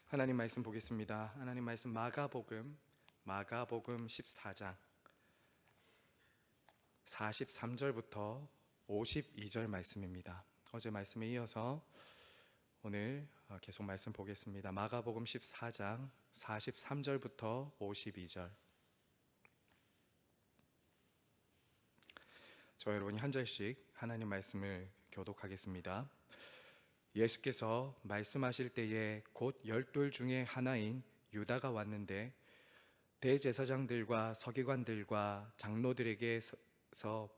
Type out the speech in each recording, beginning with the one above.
하나님 말씀 보겠습니다. 하나님 말씀 마가복음 14장 43절부터 52절 말씀입니다. 어제 말씀에 이어서 오늘 계속 말씀 보겠습니다. 마가복음 14장 43절부터 52절. 저 여러분이 한 절씩 하나님 말씀을 교독하겠습니다. 예수께서 말씀하실 때에 곧 12 중에 하나인 유다가 왔는데 대제사장들과 서기관들과 장로들에게서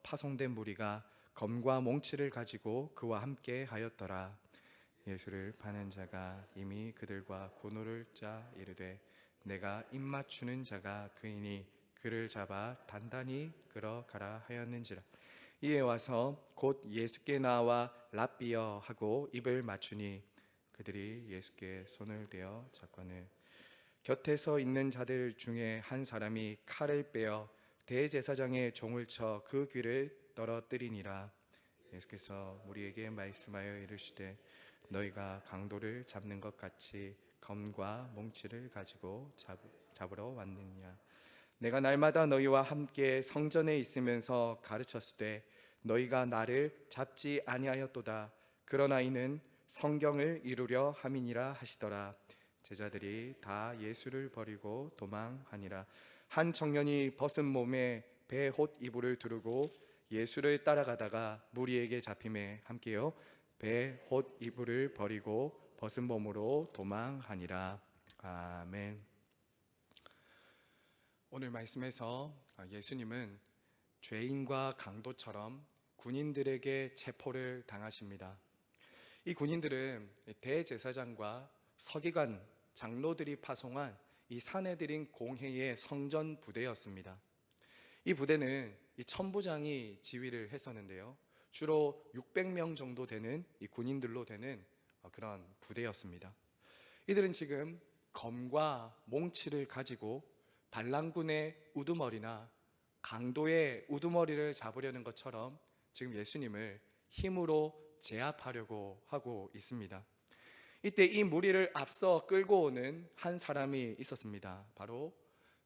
파송된 무리가 검과 몽치를 가지고 그와 함께 하였더라. 예수를 파는 자가 이미 그들과 고노를 짜 이르되 내가 입맞추는 자가 그이니 그를 잡아 단단히 끌어가라 하였는지라. 이에 와서 곧 예수께 나와 랍비여 하고 입을 맞추니 그들이 예수께 손을 대어 잡거늘 곁에서 있는 자들 중에 한 사람이 칼을 빼어 대제사장의 종을 쳐 그 귀를 떨어뜨리니라. 예수께서 무리에게 말씀하여 이르시되 너희가 강도를 잡는 것 같이 검과 몽치를 가지고 잡으러 왔느냐. 내가 날마다 너희와 함께 성전에 있으면서 가르쳤으되 너희가 나를 잡지 아니하였도다. 그러나 이는 성경을 이루려 함이니라 하시더라. 제자들이 다 예수를 버리고 도망하니라. 한 청년이 벗은 몸에 베옷 이불을 두르고 예수를 따라가다가 무리에게 잡힘에 함께요 베옷 이불을 버리고 벗은 몸으로 도망하니라. 아멘. 오늘 말씀에서 예수님은 죄인과 강도처럼 군인들에게 체포를 당하십니다. 이 군인들은 대제사장과 서기관, 장로들이 파송한 이 사내들인 공회의 성전 부대였습니다. 이 부대는 이 천부장이 지휘를 했었는데요, 주로 600명 정도 되는 이 군인들로 되는 그런 부대였습니다. 이들은 지금 검과 몽치를 가지고 반란군의 우두머리나 강도의 우두머리를 잡으려는 것처럼 지금 예수님을 힘으로 제압하려고 하고 있습니다. 이때 이 무리를 앞서 끌고 오는 한 사람이 있었습니다. 바로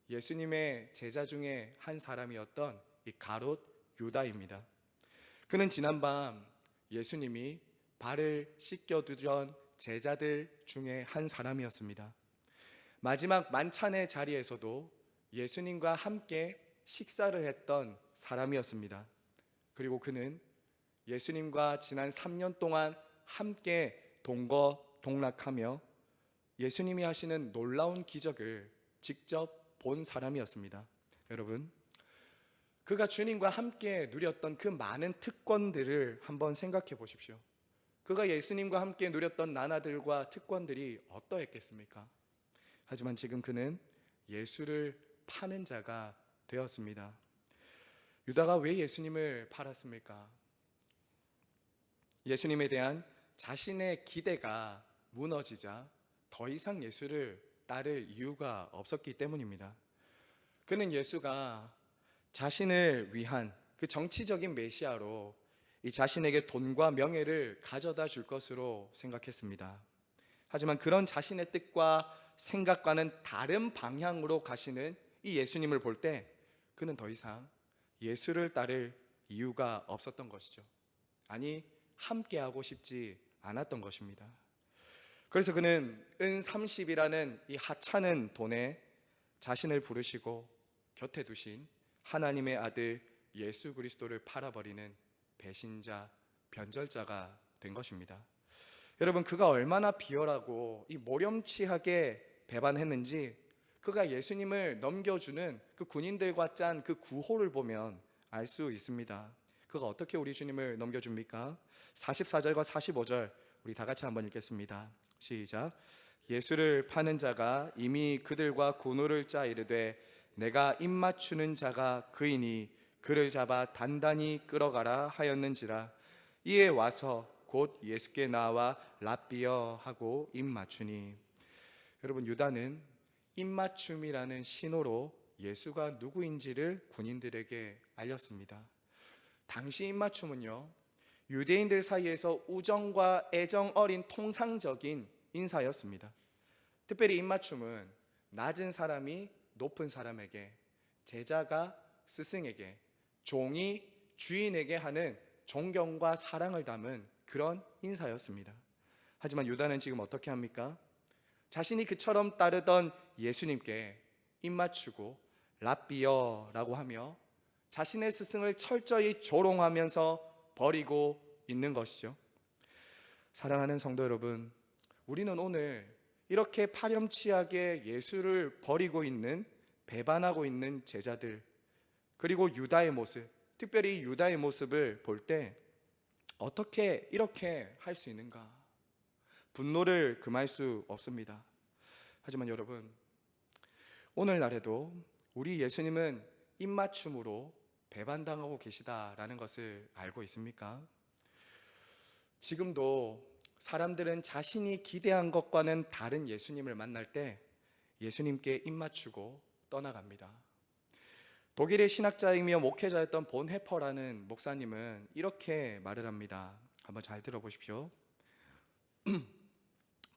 예수님의 제자 중에 한 사람이었던 이 가롯 유다입니다. 그는 지난밤 예수님이 발을 씻겨두던 제자들 중에 한 사람이었습니다. 마지막 만찬의 자리에서도 예수님과 함께 식사를 했던 사람이었습니다. 그리고 그는 예수님과 지난 3년 동안 함께 동거동락하며 예수님이 하시는 놀라운 기적을 직접 본 사람이었습니다. 여러분, 그가 주님과 함께 누렸던 그 많은 특권들을 한번 생각해 보십시오. 그가 예수님과 함께 누렸던 나라들과 특권들이 어떠했겠습니까? 하지만 지금 그는 예수를 파는 자가 되었습니다. 유다가 왜 예수님을 팔았습니까? 예수님에 대한 자신의 기대가 무너지자 더 이상 예수를 따를 이유가 없었기 때문입니다. 그는 예수가 자신을 위한 그 정치적인 메시아로 이 자신에게 돈과 명예를 가져다 줄 것으로 생각했습니다. 하지만 그런 자신의 뜻과 생각과는 다른 방향으로 가시는 이 예수님을 볼 때 그는 더 이상 예수를 따를 이유가 없었던 것이죠. 아니, 함께하고 싶지 않았던 것입니다. 그래서 그는 은 30이라는 이 하찮은 돈에 자신을 부르시고 곁에 두신 하나님의 아들 예수 그리스도를 팔아버리는 배신자, 변절자가 된 것입니다. 여러분, 그가 얼마나 비열하고 이 모렴치하게 배반했는지 그가 예수님을 넘겨주는 그 군인들과 짠 그 구호를 보면 알 수 있습니다. 그가 어떻게 우리 주님을 넘겨줍니까? 44절과 45절 우리 다 같이 한번 읽겠습니다. 시작. 예수를 파는 자가 이미 그들과 고노를 짜 이르되 내가 입맞추는 자가 그이니 그를 잡아 단단히 끌어가라 하였는지라. 이에 와서 곧 예수께 나와 랍비여 하고 입맞추니. 여러분, 유다는 입맞춤이라는 신호로 예수가 누구인지를 군인들에게 알렸습니다. 당시 입맞춤은요, 유대인들 사이에서 우정과 애정 어린 통상적인 인사였습니다. 특별히 입맞춤은 낮은 사람이 높은 사람에게, 제자가 스승에게, 종이 주인에게 하는 존경과 사랑을 담은 그런 인사였습니다. 하지만 유다는 지금 어떻게 합니까? 자신이 그처럼 따르던 예수님께 입맞추고 랍비어라고 하며 자신의 스승을 철저히 조롱하면서 버리고 있는 것이죠. 사랑하는 성도 여러분, 우리는 오늘 이렇게 파렴치하게 예수를 버리고 있는, 배반하고 있는 제자들, 그리고 유다의 모습, 특별히 유다의 모습을 볼 때 어떻게 이렇게 할 수 있는가? 분노를 금할 수 없습니다. 하지만 여러분, 오늘날에도 우리 예수님은 입맞춤으로 배반당하고 계시다라는 것을 알고 있습니까? 지금도 사람들은 자신이 기대한 것과는 다른 예수님을 만날 때 예수님께 입맞추고 떠나갑니다. 독일의 신학자이며 목회자였던 본헤퍼라는 목사님은 이렇게 말을 합니다. 한번 잘 들어보십시오.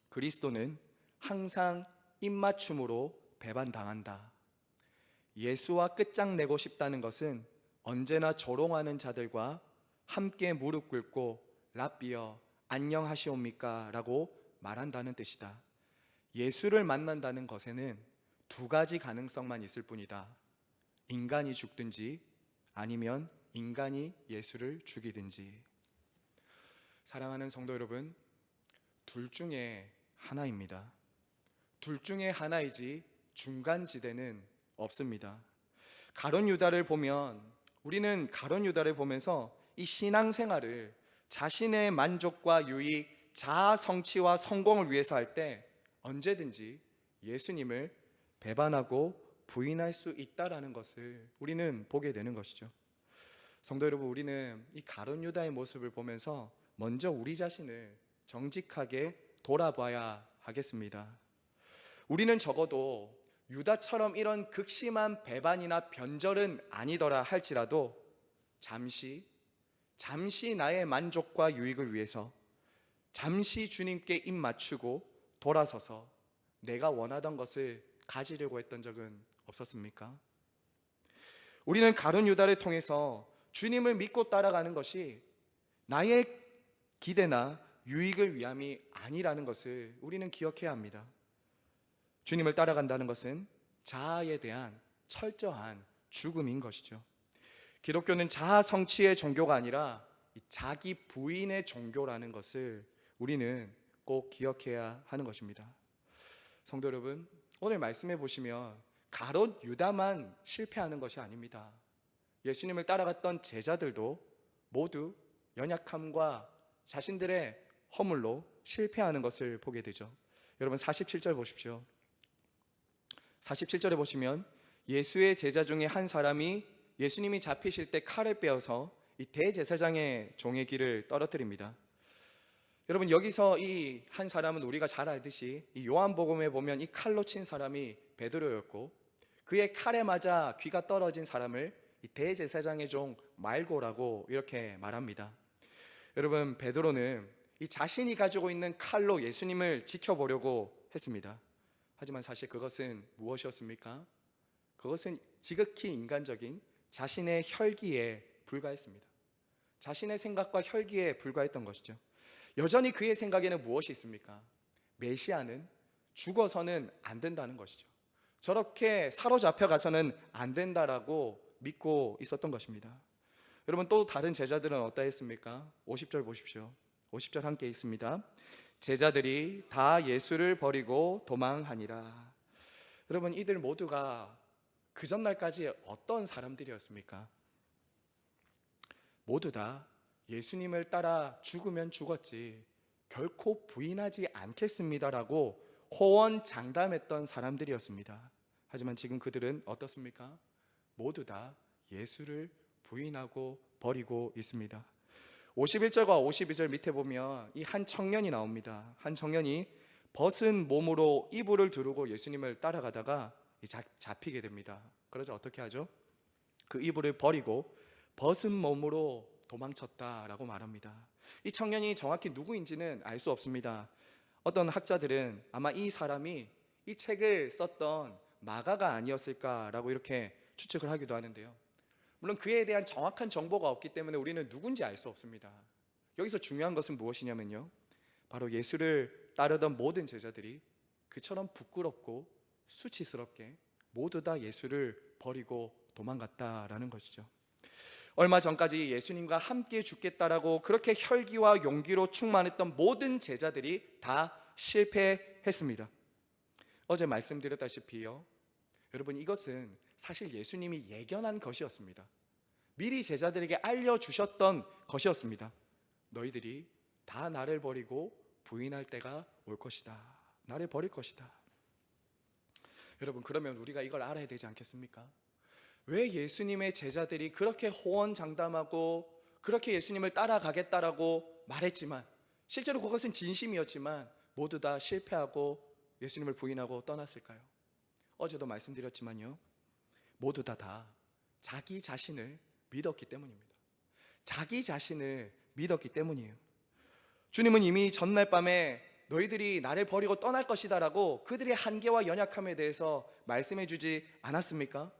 그리스도는 항상 입맞춤으로 배반당한다. 예수와 끝장내고 싶다는 것은 언제나 조롱하는 자들과 함께 무릎 꿇고 랍비어 안녕하시옵니까? 라고 말한다는 뜻이다. 예수를 만난다는 것에는 두 가지 가능성만 있을 뿐이다. 인간이 죽든지 아니면 인간이 예수를 죽이든지. 사랑하는 성도 여러분, 둘 중에 하나입니다. 둘 중에 하나이지 중간지대는 없습니다. 가룟 유다를 보면, 우리는 가룟 유다를 보면서 이 신앙생활을 자신의 만족과 유익, 자아 성취와 성공을 위해서 할 때 언제든지 예수님을 배반하고 부인할 수 있다라는 것을 우리는 보게 되는 것이죠. 성도 여러분, 우리는 이 가룟 유다의 모습을 보면서 먼저 우리 자신을 정직하게 돌아봐야 하겠습니다. 우리는 적어도 유다처럼 이런 극심한 배반이나 변절은 아니더라 할지라도 잠시 나의 만족과 유익을 위해서 잠시 주님께 입 맞추고 돌아서서 내가 원하던 것을 가지려고 했던 적은 없었습니까? 우리는 가룟 유다를 통해서 주님을 믿고 따라가는 것이 나의 기대나 유익을 위함이 아니라는 것을 우리는 기억해야 합니다. 주님을 따라간다는 것은 자아에 대한 철저한 죽음인 것이죠. 기독교는 자아 성취의 종교가 아니라 자기 부인의 종교라는 것을 우리는 꼭 기억해야 하는 것입니다. 성도 여러분, 오늘 말씀해 보시면 가룟 유다만 실패하는 것이 아닙니다. 예수님을 따라갔던 제자들도 모두 연약함과 자신들의 허물로 실패하는 것을 보게 되죠. 여러분 47절 보십시오. 47절에 보시면 예수의 제자 중에 한 사람이 예수님이 잡히실 때 칼을 빼어서 이 대제사장의 종의 귀를 떨어뜨립니다. 여러분, 여기서 이 한 사람은 우리가 잘 알듯이 이 요한복음에 보면 이 칼로 친 사람이 베드로였고, 그의 칼에 맞아 귀가 떨어진 사람을 이 대제사장의 종 말고라고 이렇게 말합니다. 여러분, 베드로는 이 자신이 가지고 있는 칼로 예수님을 지켜보려고 했습니다. 하지만 사실 그것은 무엇이었습니까? 그것은 지극히 인간적인 자신의 혈기에 불과했습니다. 자신의 생각과 혈기에 불과했던 것이죠. 여전히 그의 생각에는 무엇이 있습니까? 메시아는 죽어서는 안 된다는 것이죠. 저렇게 사로잡혀 가서는 안 된다라고 믿고 있었던 것입니다. 여러분, 또 다른 제자들은 어떠했습니까? 50절 보십시오. 50절 함께 있습니다. 제자들이 다 예수를 버리고 도망하니라. 여러분, 이들 모두가 그 전날까지 어떤 사람들이었습니까? 모두 다 예수님을 따라 죽으면 죽었지 결코 부인하지 않겠습니다라고 호언장담했던 사람들이었습니다. 하지만 지금 그들은 어떻습니까? 모두 다 예수를 부인하고 버리고 있습니다. 51절과 52절 밑에 보면 이 한 청년이 나옵니다. 한 청년이 벗은 몸으로 이불을 두르고 예수님을 따라가다가 잡히게 됩니다. 그러자 어떻게 하죠? 그 이불을 버리고 벗은 몸으로 도망쳤다라고 말합니다. 이 청년이 정확히 누구인지는 알 수 없습니다. 어떤 학자들은 아마 이 사람이 이 책을 썼던 마가가 아니었을까라고 이렇게 추측을 하기도 하는데요. 물론 그에 대한 정확한 정보가 없기 때문에 우리는 누군지 알 수 없습니다. 여기서 중요한 것은 무엇이냐면요, 바로 예수를 따르던 모든 제자들이 그처럼 부끄럽고 수치스럽게 모두 다 예수를 버리고 도망갔다라는 것이죠. 얼마 전까지 예수님과 함께 죽겠다라고 그렇게 혈기와 용기로 충만했던 모든 제자들이 다 실패했습니다. 어제 말씀드렸다시피요, 여러분, 이것은 사실 예수님이 예견한 것이었습니다. 미리 제자들에게 알려주셨던 것이었습니다. 너희들이 다 나를 버리고 부인할 때가 올 것이다. 나를 버릴 것이다. 여러분, 그러면 우리가 이걸 알아야 되지 않겠습니까? 왜 예수님의 제자들이 그렇게 호언장담하고 그렇게 예수님을 따라가겠다라고 말했지만, 실제로 그것은 진심이었지만 모두 다 실패하고 예수님을 부인하고 떠났을까요? 어제도 말씀드렸지만요, 모두 다 자기 자신을 믿었기 때문입니다. 자기 자신을 믿었기 때문이에요. 주님은 이미 전날 밤에 너희들이 나를 버리고 떠날 것이다 라고 그들의 한계와 연약함에 대해서 말씀해 주지 않았습니까?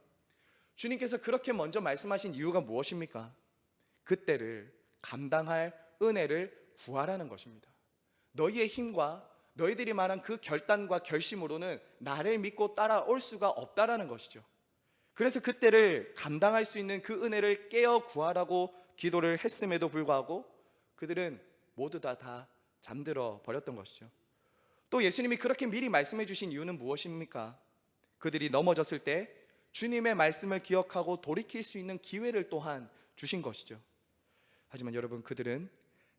주님께서 그렇게 먼저 말씀하신 이유가 무엇입니까? 그때를 감당할 은혜를 구하라는 것입니다. 너희의 힘과 너희들이 말한 그 결단과 결심으로는 나를 믿고 따라올 수가 없다라는 것이죠. 그래서 그때를 감당할 수 있는 그 은혜를 깨어 구하라고 기도를 했음에도 불구하고 그들은 모두 다 잠들어 버렸던 것이죠. 또 예수님이 그렇게 미리 말씀해 주신 이유는 무엇입니까? 그들이 넘어졌을 때 주님의 말씀을 기억하고 돌이킬 수 있는 기회를 또한 주신 것이죠. 하지만 여러분, 그들은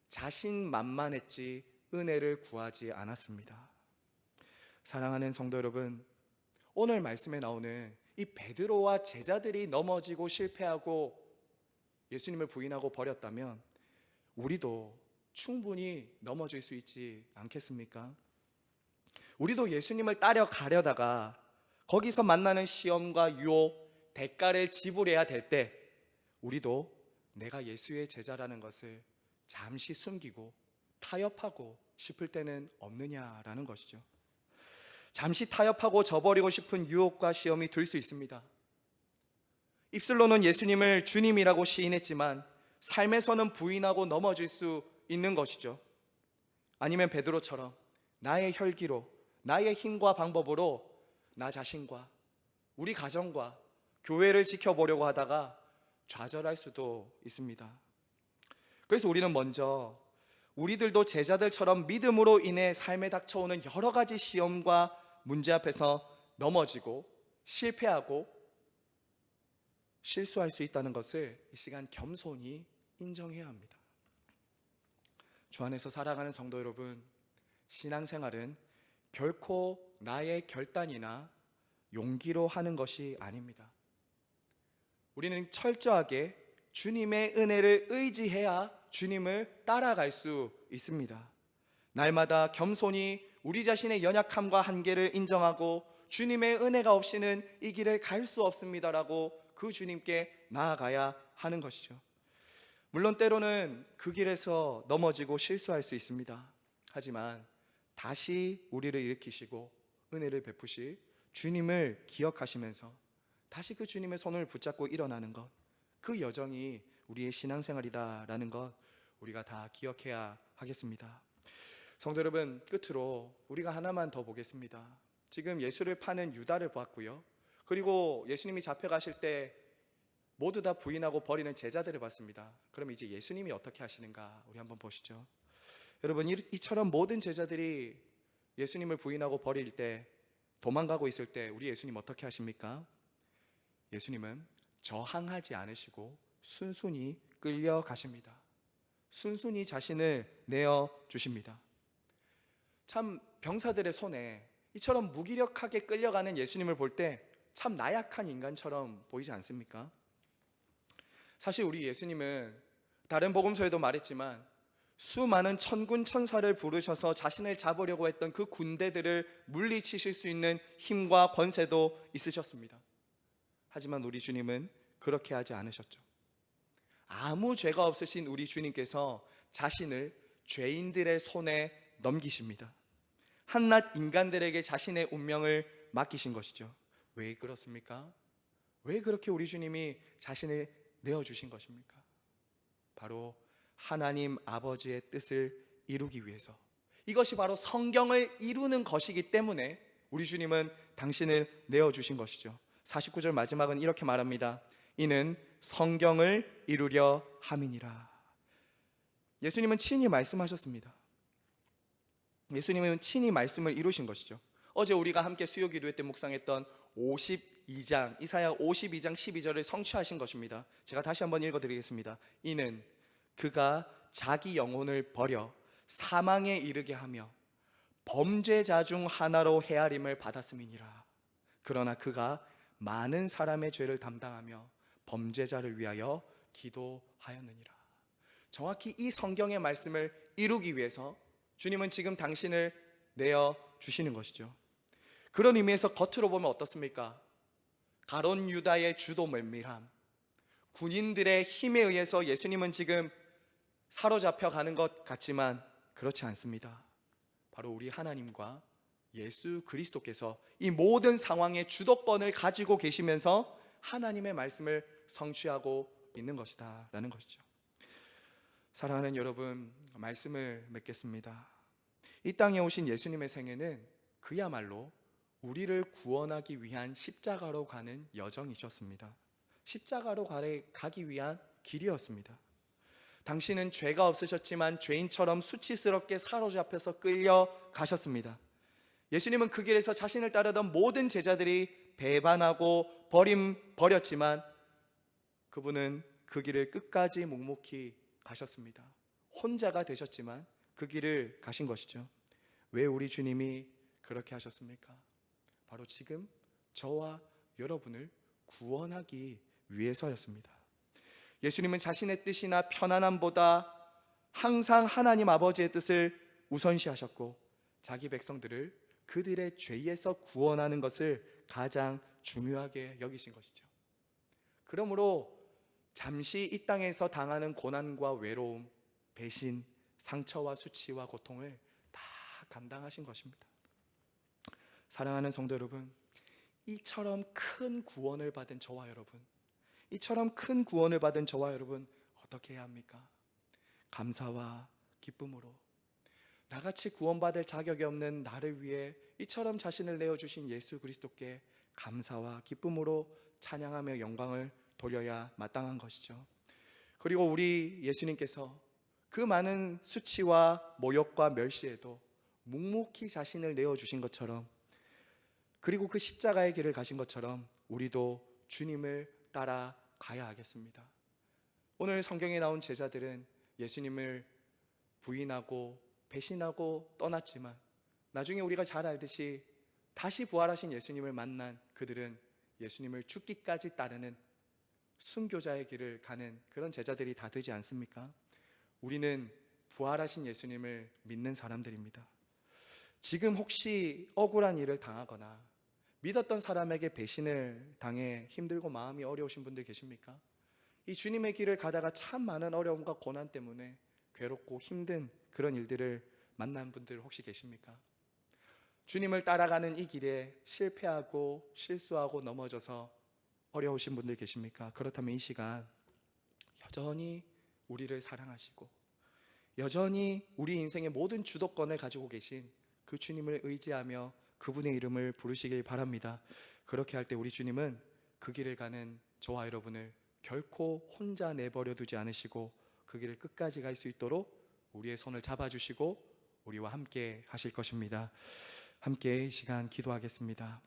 자신만만했지 은혜를 구하지 않았습니다. 사랑하는 성도 여러분, 오늘 말씀에 나오는 이 베드로와 제자들이 넘어지고 실패하고 예수님을 부인하고 버렸다면 우리도 충분히 넘어질 수 있지 않겠습니까? 우리도 예수님을 따라가려다가 거기서 만나는 시험과 유혹, 대가를 지불해야 될 때 우리도 내가 예수의 제자라는 것을 잠시 숨기고 타협하고 싶을 때는 없느냐라는 것이죠. 잠시 타협하고 저버리고 싶은 유혹과 시험이 들 수 있습니다. 입술로는 예수님을 주님이라고 시인했지만 삶에서는 부인하고 넘어질 수 있는 것이죠. 아니면 베드로처럼 나의 혈기로, 나의 힘과 방법으로 나 자신과 우리 가정과 교회를 지켜보려고 하다가 좌절할 수도 있습니다. 그래서 우리는 먼저 우리들도 제자들처럼 믿음으로 인해 삶에 닥쳐오는 여러 가지 시험과 문제 앞에서 넘어지고 실패하고 실수할 수 있다는 것을 이 시간 겸손히 인정해야 합니다. 주 안에서 살아가는 성도 여러분, 신앙생활은 결코 나의 결단이나 용기로 하는 것이 아닙니다. 우리는 철저하게 주님의 은혜를 의지해야 주님을 따라갈 수 있습니다. 날마다 겸손히 우리 자신의 연약함과 한계를 인정하고 주님의 은혜가 없이는 이 길을 갈 수 없습니다라고 그 주님께 나아가야 하는 것이죠. 물론 때로는 그 길에서 넘어지고 실수할 수 있습니다. 하지만 다시 우리를 일으키시고 은혜를 베푸실 주님을 기억하시면서 다시 그 주님의 손을 붙잡고 일어나는 것, 그 여정이 우리의 신앙생활이다라는 것 우리가 다 기억해야 하겠습니다. 성도 여러분, 끝으로 우리가 하나만 더 보겠습니다. 지금 예수를 파는 유다를 봤고요, 그리고 예수님이 잡혀가실 때 모두 다 부인하고 버리는 제자들을 봤습니다. 그럼 이제 예수님이 어떻게 하시는가 우리 한번 보시죠. 여러분, 이처럼 모든 제자들이 예수님을 부인하고 버릴 때, 도망가고 있을 때 우리 예수님 어떻게 하십니까? 예수님은 저항하지 않으시고 순순히 끌려가십니다. 순순히 자신을 내어주십니다. 참 병사들의 손에 이처럼 무기력하게 끌려가는 예수님을 볼 때 참 나약한 인간처럼 보이지 않습니까? 사실 우리 예수님은 다른 복음서에도 말했지만 수많은 천군 천사를 부르셔서 자신을 잡으려고 했던 그 군대들을 물리치실 수 있는 힘과 권세도 있으셨습니다. 하지만 우리 주님은 그렇게 하지 않으셨죠. 아무 죄가 없으신 우리 주님께서 자신을 죄인들의 손에 넘기십니다. 한낱 인간들에게 자신의 운명을 맡기신 것이죠. 왜 그렇습니까? 왜 그렇게 우리 주님이 자신을 내어주신 것입니까? 바로 하나님 아버지의 뜻을 이루기 위해서, 이것이 바로 성경을 이루는 것이기 때문에 우리 주님은 당신을 내어주신 것이죠. 49절 마지막은 이렇게 말합니다. 이는 성경을 이루려 함이니라. 예수님은 친히 말씀하셨습니다. 예수님은 친히 말씀을 이루신 것이죠. 어제 우리가 함께 수요 기도회 때 묵상했던 52장, 이사야 52장 12절을 성취하신 것입니다. 제가 다시 한번 읽어드리겠습니다. 이는 그가 자기 영혼을 버려 사망에 이르게 하며 범죄자 중 하나로 헤아림을 받았음이니라. 그러나 그가 많은 사람의 죄를 담당하며 범죄자를 위하여 기도하였느니라. 정확히 이 성경의 말씀을 이루기 위해서 주님은 지금 당신을 내어주시는 것이죠. 그런 의미에서 겉으로 보면 어떻습니까? 가론 유다의 주도 면밀함, 군인들의 힘에 의해서 예수님은 지금 사로잡혀 가는 것 같지만 그렇지 않습니다. 바로 우리 하나님과 예수 그리스도께서 이 모든 상황의 주도권을 가지고 계시면서 하나님의 말씀을 성취하고 있는 것이다 라는 것이죠. 사랑하는 여러분, 말씀을 맺겠습니다. 이 땅에 오신 예수님의 생애는 그야말로 우리를 구원하기 위한 십자가로 가는 여정이셨습니다. 십자가로 가기 위한 길이었습니다. 당신은 죄가 없으셨지만 죄인처럼 수치스럽게 사로잡혀서 끌려가셨습니다. 예수님은 그 길에서 자신을 따르던 모든 제자들이 배반하고 버렸지만 그분은 그 길을 끝까지 묵묵히 가셨습니다. 혼자가 되셨지만 그 길을 가신 것이죠. 왜 우리 주님이 그렇게 하셨습니까? 바로 지금 저와 여러분을 구원하기 위해서였습니다. 예수님은 자신의 뜻이나 편안함보다 항상 하나님 아버지의 뜻을 우선시하셨고 자기 백성들을 그들의 죄에서 구원하는 것을 가장 중요하게 여기신 것이죠. 그러므로 잠시 이 땅에서 당하는 고난과 외로움, 배신, 상처와 수치와 고통을 다 감당하신 것입니다. 사랑하는 성도 여러분, 이처럼 큰 구원을 받은 저와 여러분, 이처럼 큰 구원을 받은 저와 여러분 어떻게 해야 합니까? 감사와 기쁨으로, 나같이 구원받을 자격이 없는 나를 위해 이처럼 자신을 내어주신 예수 그리스도께 감사와 기쁨으로 찬양하며 영광을 돌려야 마땅한 것이죠. 그리고 우리 예수님께서 그 많은 수치와 모욕과 멸시에도 묵묵히 자신을 내어주신 것처럼, 그리고 그 십자가의 길을 가신 것처럼 우리도 주님을 따라가야 하겠습니다. 오늘 성경에 나온 제자들은 예수님을 부인하고 배신하고 떠났지만 나중에 우리가 잘 알듯이 다시 부활하신 예수님을 만난 그들은 예수님을 죽기까지 따르는 순교자의 길을 가는 그런 제자들이 다 되지 않습니까? 우리는 부활하신 예수님을 믿는 사람들입니다. 지금 혹시 억울한 일을 당하거나 믿었던 사람에게 배신을 당해 힘들고 마음이 어려우신 분들 계십니까? 이 주님의 길을 가다가 참 많은 어려움과 고난 때문에 괴롭고 힘든 그런 일들을 만난 분들 혹시 계십니까? 주님을 따라가는 이 길에 실패하고 실수하고 넘어져서 어려우신 분들 계십니까? 그렇다면 이 시간 여전히 우리를 사랑하시고 여전히 우리 인생의 모든 주도권을 가지고 계신 그 주님을 의지하며 그분의 이름을 부르시길 바랍니다. 그렇게 할 때 우리 주님은 그 길을 가는 저와 여러분을 결코 혼자 내버려 두지 않으시고 그 길을 끝까지 갈 수 있도록 우리의 손을 잡아주시고 우리와 함께 하실 것입니다. 함께 이 시간 기도하겠습니다.